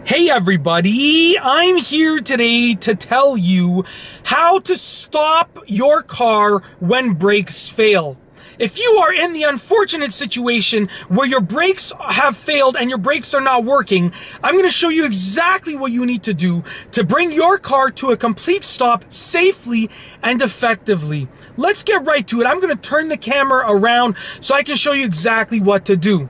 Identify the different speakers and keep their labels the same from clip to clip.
Speaker 1: Hey everybody, I'm here today to tell you how to stop your car when brakes fail. If you are in the unfortunate situation where your brakes have failed and your brakes are not working, I'm going to show you exactly what you need to do to bring your car to a complete stop safely and effectively. Let's get right to it. I'm going to turn the camera around so I can show you exactly what to do.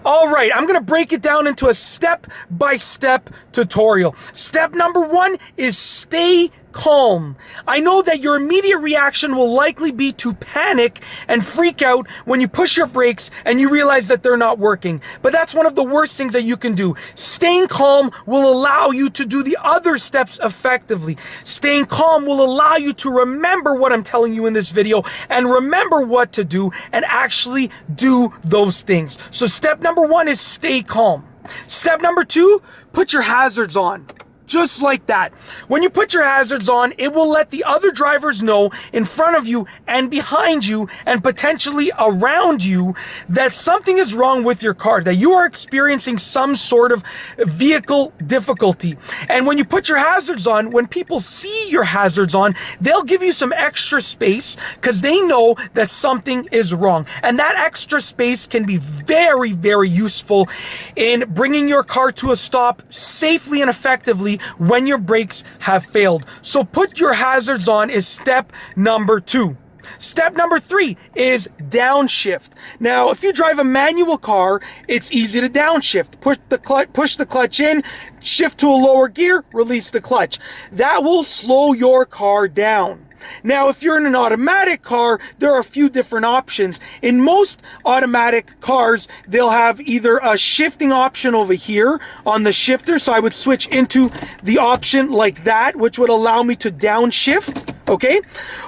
Speaker 1: All right, I'm going to break it down into a step-by-step tutorial. Step number one is stay calm. I know that your immediate reaction will likely be to panic and freak out when you push your brakes and you realize that they're not working. But that's one of the worst things that you can do. Staying calm will allow you to do the other steps effectively. Staying calm will allow you to remember what I'm telling you in this video and remember what to do and actually do those things. So step number one is stay calm. Step number two, put your hazards on. Just like that. When you put your hazards on, it will let the other drivers know in front of you and behind you and potentially around you that something is wrong with your car, that you are experiencing some sort of vehicle difficulty. And when you put your hazards on, when people see your hazards on, they'll give you some extra space because they know that something is wrong. And that extra space can be very, very useful in bringing your car to a stop safely and effectively when your brakes have failed. So put your hazards on is step number two. Step number three is downshift. Now, if you drive a manual car, it's easy to downshift. Push the clutch in, shift to a lower gear, release the clutch. That will slow your car down. Now, if you're in an automatic car, there are a few different options. In most automatic cars, they'll have either a shifting option over here on the shifter. So I would switch into the option like that, which would allow me to downshift. Okay,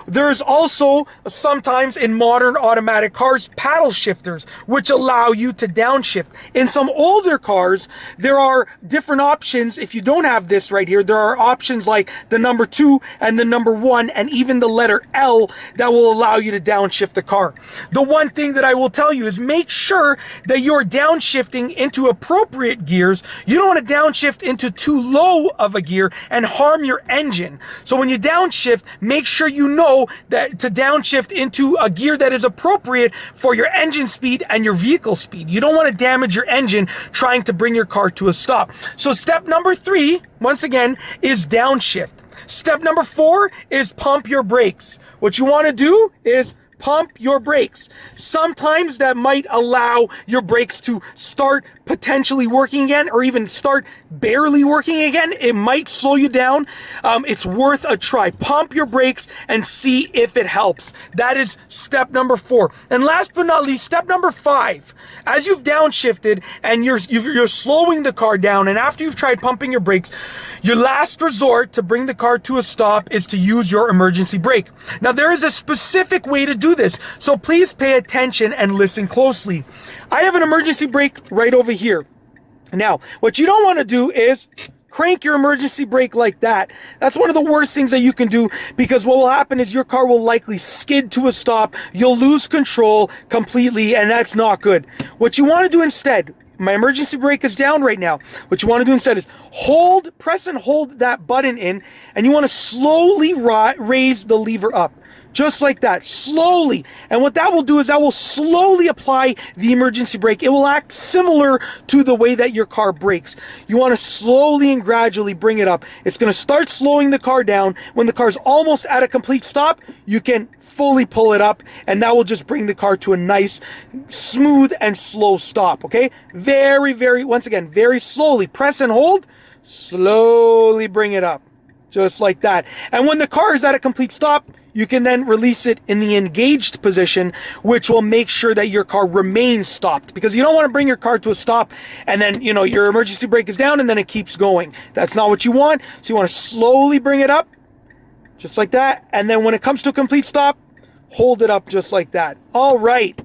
Speaker 1: there's also sometimes in modern automatic cars paddle shifters which allow you to downshift. In some older cars there are different options. If you don't have this right here, there are options like the number 2 and the number 1 and even the letter L that will allow you to downshift the car. The one thing that I will tell you is make sure that you're downshifting into appropriate gears. You don't want to downshift into too low of a gear and harm your engine. So when you downshift, make sure you know that to downshift into a gear that is appropriate for your engine speed and your vehicle speed. You don't want to damage your engine trying to bring your car to a stop. So step number 3, once again, is downshift. Step number 4 is pump your brakes. What you want to do is pump your brakes. Sometimes that might allow your brakes to start potentially working again or even start barely working again. It might slow you down. It's worth a try. Pump your brakes and see if it helps. That is step number 4. And last but not least, step number 5. As you've downshifted and you're slowing the car down, and after you've tried pumping your brakes, your last resort to bring the car to a stop is to use your emergency brake. Now there is a specific way to do this, so please pay attention and listen closely. I have an emergency brake right over here. Now, what you don't want to do is crank your emergency brake like that. That's one of the worst things that you can do, because what will happen is your car will likely skid to a stop. You'll lose control completely, and that's not good. What you want to do instead, my emergency brake is down right now. What you want to do instead is press and hold that button in, and you want to slowly raise the lever up. Just like that, slowly. And what that will do is that will slowly apply the emergency brake. It will act similar to the way that your car brakes. You want to slowly and gradually bring it up. It's going to start slowing the car down. When the car's almost at a complete stop, you can fully pull it up, and that will just bring the car to a nice, smooth, and slow stop, okay? Very, very, once again, very slowly. Press and hold, slowly bring it up. Just like that. And when the car is at a complete stop, you can then release it in the engaged position, which will make sure that your car remains stopped, because you don't want to bring your car to a stop and then, you know, your emergency brake is down and then it keeps going. That's not what you want. So you want to slowly bring it up, just like that. And then when it comes to a complete stop, hold it up just like that. All right.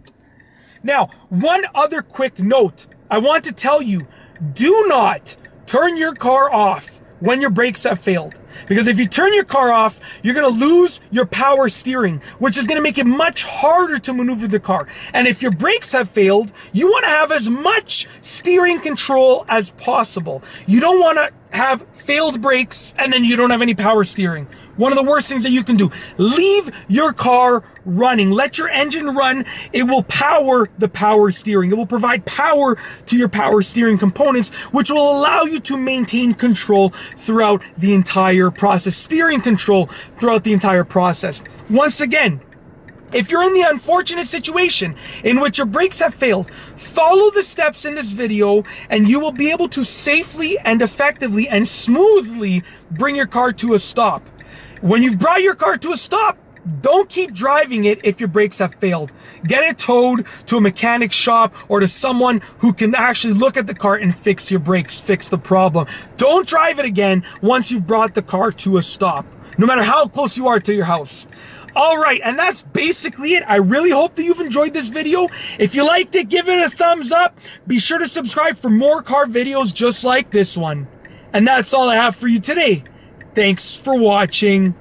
Speaker 1: Now, one other quick note. I want to tell you, do not turn your car off when your brakes have failed. Because if you turn your car off, you're going to lose your power steering, which is going to make it much harder to maneuver the car. And if your brakes have failed, you want to have as much steering control as possible. You don't want to have failed brakes and then you don't have any power steering. One of the worst things that you can do, leave your car running. Let your engine run. It will power the power steering. It will provide power to your power steering components, which will allow you to maintain control throughout the entire process, steering control throughout the entire process. Once again, if you're in the unfortunate situation in which your brakes have failed, follow the steps in this video and you will be able to safely and effectively and smoothly bring your car to a stop. When you've brought your car to a stop, don't keep driving it if your brakes have failed. Get it towed to a mechanic shop or to someone who can actually look at the car and fix your brakes, fix the problem. Don't drive it again once you've brought the car to a stop, no matter how close you are to your house. All right, and that's basically it. I really hope that you've enjoyed this video. If you liked it, give it a thumbs up. Be sure to subscribe for more car videos just like this one. And that's all I have for you today. Thanks for watching.